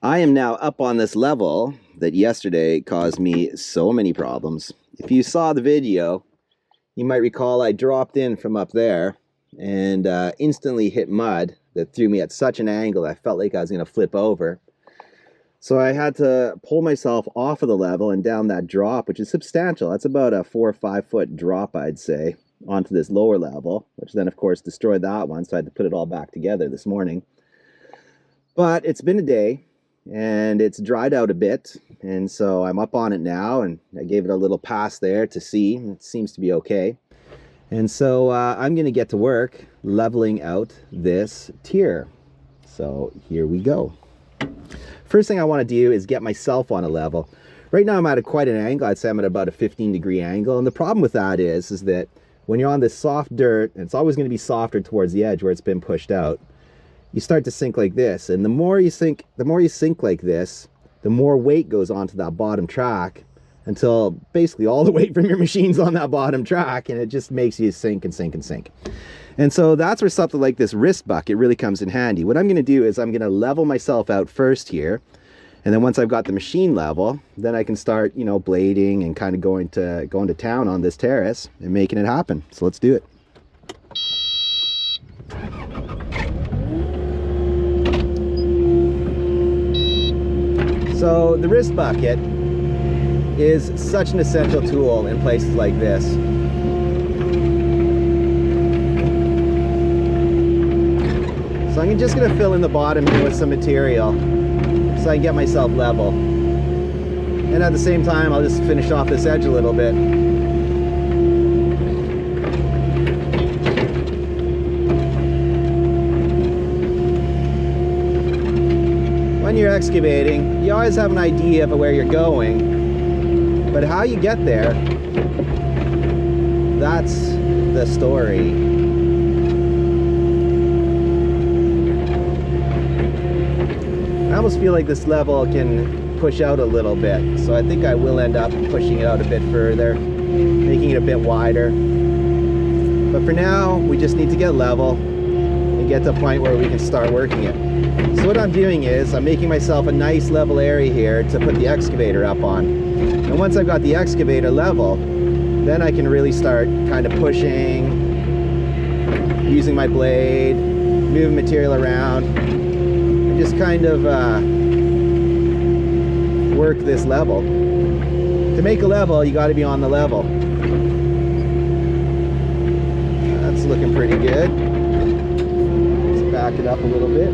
I am now up on this level that yesterday caused me so many problems. If you saw the video, you might recall I dropped in from up there and instantly hit mud that threw me at such an angle I felt like I was going to flip over. So I had to pull myself off of the level and down that drop, which is substantial. That's about a 4 or 5 foot drop, I'd say, onto this lower level, which then of course destroyed that one, so I had to put it all back together this morning. But it's been a day and it's dried out a bit, and so I'm up on it now, and I gave it a little pass there to see. It seems to be okay. And so I'm going to get to work leveling out this tier. So here we go. First thing I want to do is get myself on a level. Right now I'm at quite an angle. I'd say I'm at about a 15-degree angle, and the problem with that is that when you're on this soft dirt, and it's always going to be softer towards the edge where it's been pushed out, you start to sink like this, and the more you sink like this, the more weight goes onto that bottom track until basically all the weight from your machine's on that bottom track, and it just makes you sink and sink and sink. And so that's where something like this wrist bucket really comes in handy. What I'm going to do is I'm going to level myself out first here, and then once I've got the machine level, then I can start, you know, blading and kind of going to town on this terrace and making it happen. So let's do it. So the wrist bucket is such an essential tool in places like this. So I'm just going to fill in the bottom here with some material so I can get myself level. And at the same time, I'll just finish off this edge a little bit. When you're excavating, you always have an idea of where you're going, but how you get there, that's the story. I almost feel like this level can push out a little bit, so I think I will end up pushing it out a bit further, making it a bit wider. But for now, we just need to get level and get to a point where we can start working it. So what I'm doing is I'm making myself a nice level area here to put the excavator up on. And once I've got the excavator level, then I can really start kind of pushing, using my blade, moving material around, and just kind of work this level. To make a level, you got to be on the level. That's looking pretty good. Let's back it up a little bit.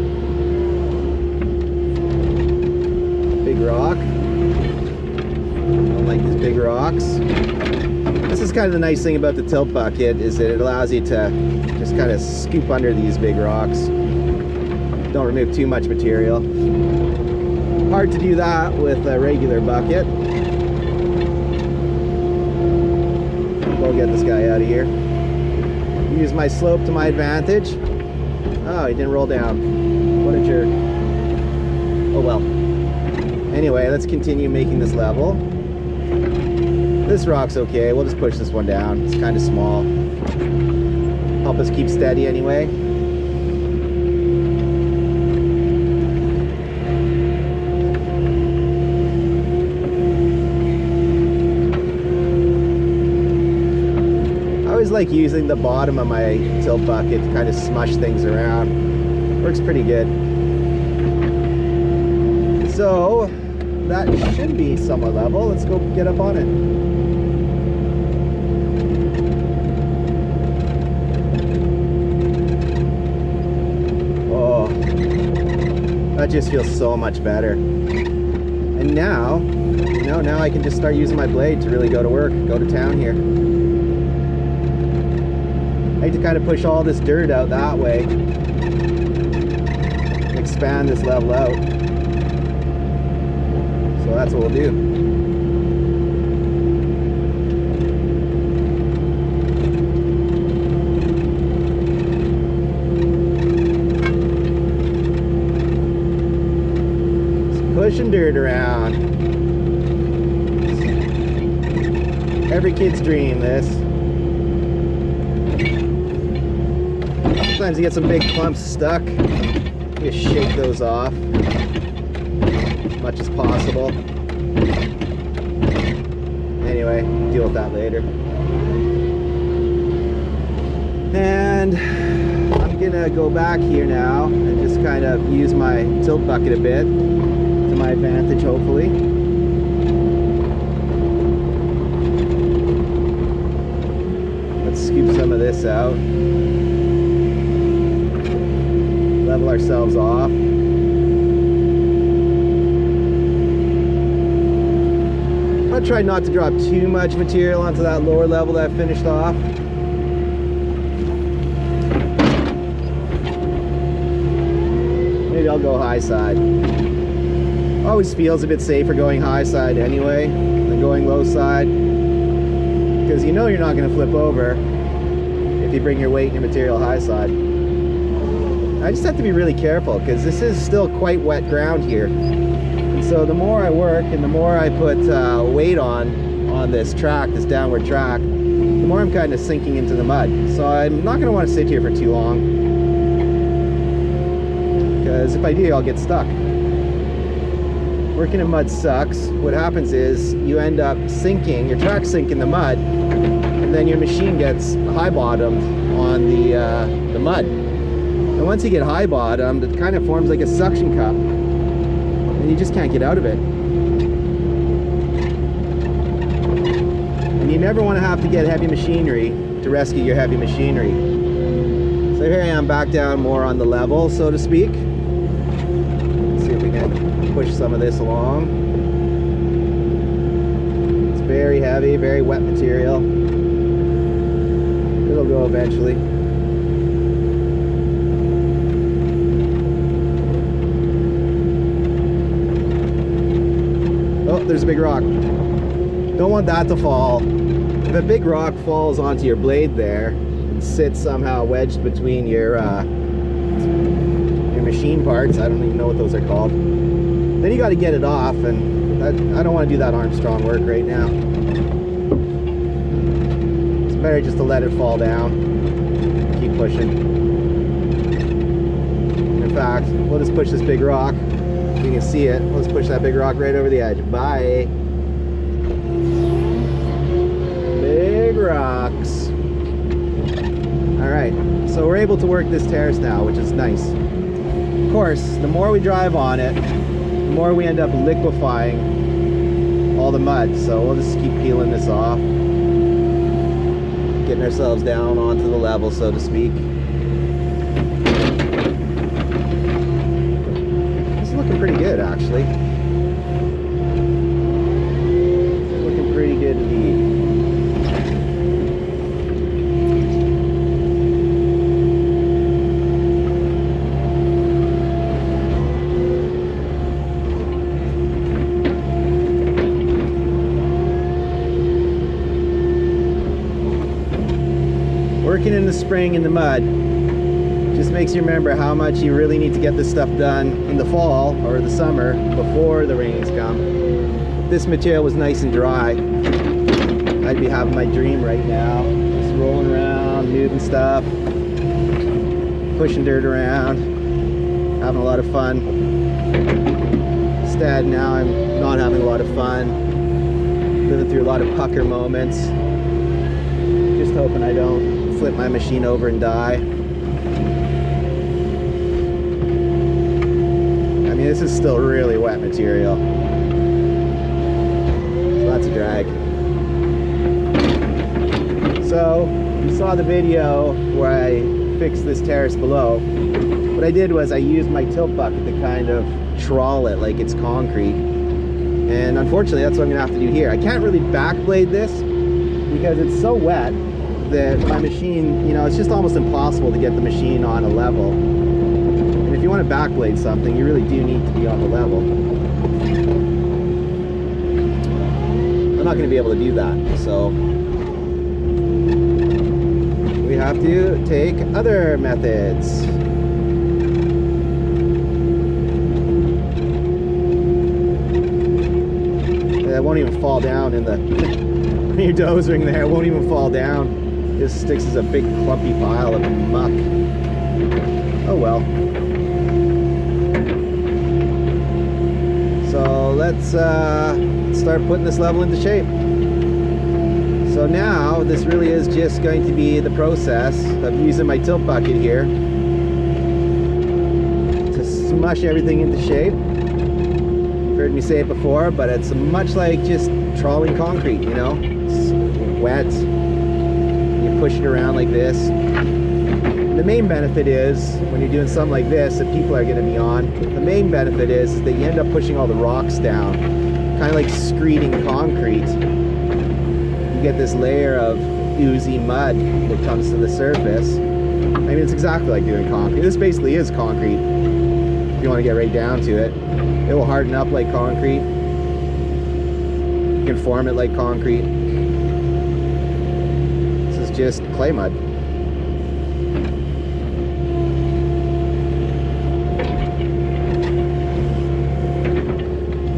Big rock. Don't like these big rocks. This is kind of the nice thing about the tilt bucket, is that it allows you to just kind of scoop under these big rocks. Don't remove too much material. Hard to do that with a regular bucket. Go get this guy out of here. Use my slope to my advantage. Oh, he didn't roll down. What a jerk. Oh well. Anyway, let's continue making this level. This rock's okay. We'll just push this one down. It's kind of small. Help us keep steady anyway. I always like using the bottom of my tilt bucket to kind of smush things around. Works pretty good. So that should be somewhat level. Let's go get up on it. Oh, that just feels so much better. And now, now I can just start using my blade to really go to work, go to town here. I like to kind of push all this dirt out that way, expand this level out. So that's what we'll do. Just pushing dirt around. Every kid's dream, this. Sometimes you get some big clumps stuck. You just shake those off. as much as possible. Anyway, deal with that later. And I'm gonna go back here now and just kind of use my tilt bucket a bit to my advantage, hopefully. Let's scoop some of this out. Level ourselves off. I tried not to drop too much material onto that lower level that I finished off. Maybe I'll go high side. Always feels a bit safer going high side anyway than going low side, because you know you're not going to flip over if you bring your weight and your material high side. I just have to be really careful because this is still quite wet ground here. And so the more I work and the more I put weight on this track, this downward track, the more I'm kind of sinking into the mud. So I'm not going to want to sit here for too long, because if I do, I'll get stuck. Working in mud sucks. What happens is you end up sinking, your track sink in the mud, and then your machine gets high bottomed on the mud. And once you get high bottomed, it kind of forms like a suction cup, and you just can't get out of it. And you never want to have to get heavy machinery to rescue your heavy machinery. So here I am back down more on the level, so to speak. Let's see if we can push some of this along. It's very heavy, very wet material. It'll go eventually. Oh, there's a big rock. Don't want that to fall. If a big rock falls onto your blade there and sits somehow wedged between your machine parts, I don't even know what those are called, then you got to get it off, and I don't want to do that Armstrong work right now. It's better just to let it fall down, keep pushing. In fact, we'll just push this big rock. You can see it. Let's push that big rock right over the edge. Bye. Big rocks. Alright, so we're able to work this terrace now, which is nice. Of course, the more we drive on it, the more we end up liquefying all the mud. So we'll just keep peeling this off, getting ourselves down onto the level, so to speak. Looking pretty good, actually. Looking pretty good indeed. Working in the spring in the mud just makes you remember how much you really need to get this stuff done in the fall or the summer before the rains come. If this material was nice and dry, I'd be having my dream right now. Just rolling around, moving stuff, pushing dirt around, having a lot of fun. Instead, now I'm not having a lot of fun, living through a lot of pucker moments, just hoping I don't flip my machine over and die. This is still really wet material, so that's a drag. So you saw the video where I fixed this terrace below. What I did was I used my tilt bucket to kind of trawl it like it's concrete, and unfortunately that's what I'm gonna have to do here. I can't really backblade this because it's so wet that my machine, you know, it's just almost impossible to get the machine on a level. If you want to backblade something, you really do need to be on the level. I'm not going to be able to do that, so we have to take other methods. It won't even fall down in the when you're dozering there, it won't even fall down. It just sticks as a big clumpy pile of muck. Oh well. let's start putting this level into shape. So now this really is just going to be the process of using my tilt bucket here to smush everything into shape. You've heard me say it before, but it's much like just trawling concrete, you know? It's wet, you push it around like this. The main benefit is, when you're doing something like this that people are going to be on, the main benefit is that you end up pushing all the rocks down, kind of like screeding concrete. You get this layer of oozy mud that comes to the surface. I mean, it's exactly like doing concrete. This basically is concrete, if you want to get right down to it. It will harden up like concrete. You can form it like concrete. This is just clay mud.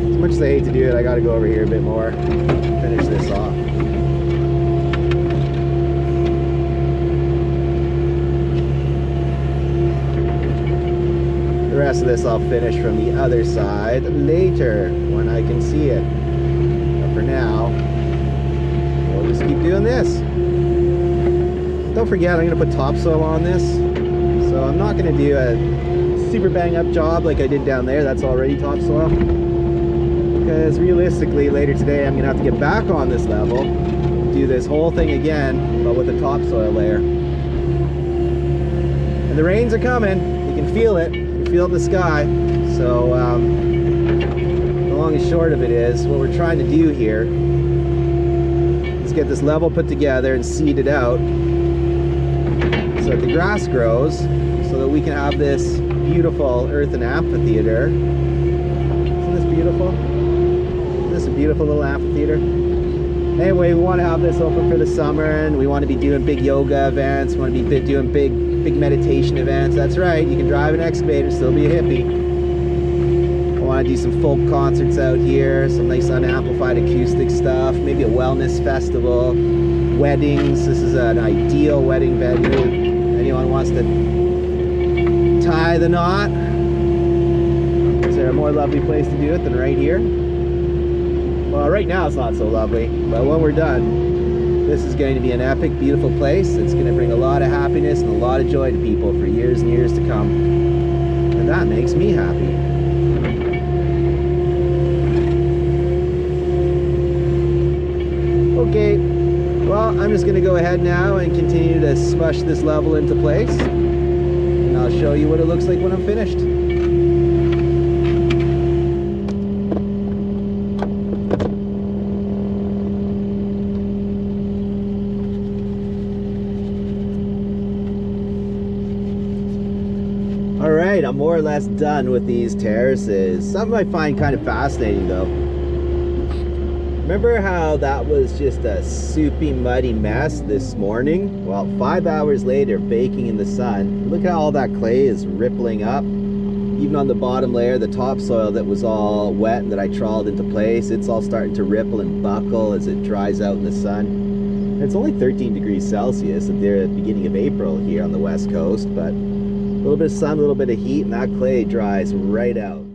As much as I hate to do it, I gotta go over here a bit more, finish this off. The rest of this I'll finish from the other side later when I can see it. But for now, we'll just keep doing this. Don't forget, I'm gonna put topsoil on this. So I'm not gonna do a super bang up job like I did down there. That's already topsoil. Because realistically, later today, I'm gonna have to get back on this level, do this whole thing again, but with a topsoil layer. And the rains are coming. You can feel it. You can feel it in the sky. So the long and short of it is, what we're trying to do here is get this level put together and seed it out so that the grass grows, so that we can have this beautiful earthen amphitheater. Isn't this beautiful? This is a beautiful little amphitheater. Anyway, we want to have this open for the summer, and we want to be doing big yoga events. We want to be doing big meditation events. That's right, you can drive an excavator and still be a hippie. I want to do some folk concerts out here, some nice unamplified acoustic stuff, maybe a wellness festival, weddings. This is an ideal wedding venue. Anyone wants to tie the knot? Is there a more lovely place to do it than right here? Well, right now it's not so lovely, but when we're done, this is going to be an epic, beautiful place. It's going to bring a lot of happiness and a lot of joy to people for years and years to come. And that makes me happy. Okay, well, I'm just going to go ahead now and continue to smush this level into place. And I'll show you what it looks like when I'm finished. Alright, I'm more or less done with these terraces. Some I find kind of fascinating though. Remember how that was just a soupy, muddy mess this morning? Well, 5 hours later, baking in the sun, look how all that clay is rippling up. Even on the bottom layer, the topsoil that was all wet and that I trawled into place, it's all starting to ripple and buckle as it dries out in the sun. And it's only 13 degrees Celsius at the beginning of April here on the west coast, but a little bit of sun, a little bit of heat, and that clay dries right out.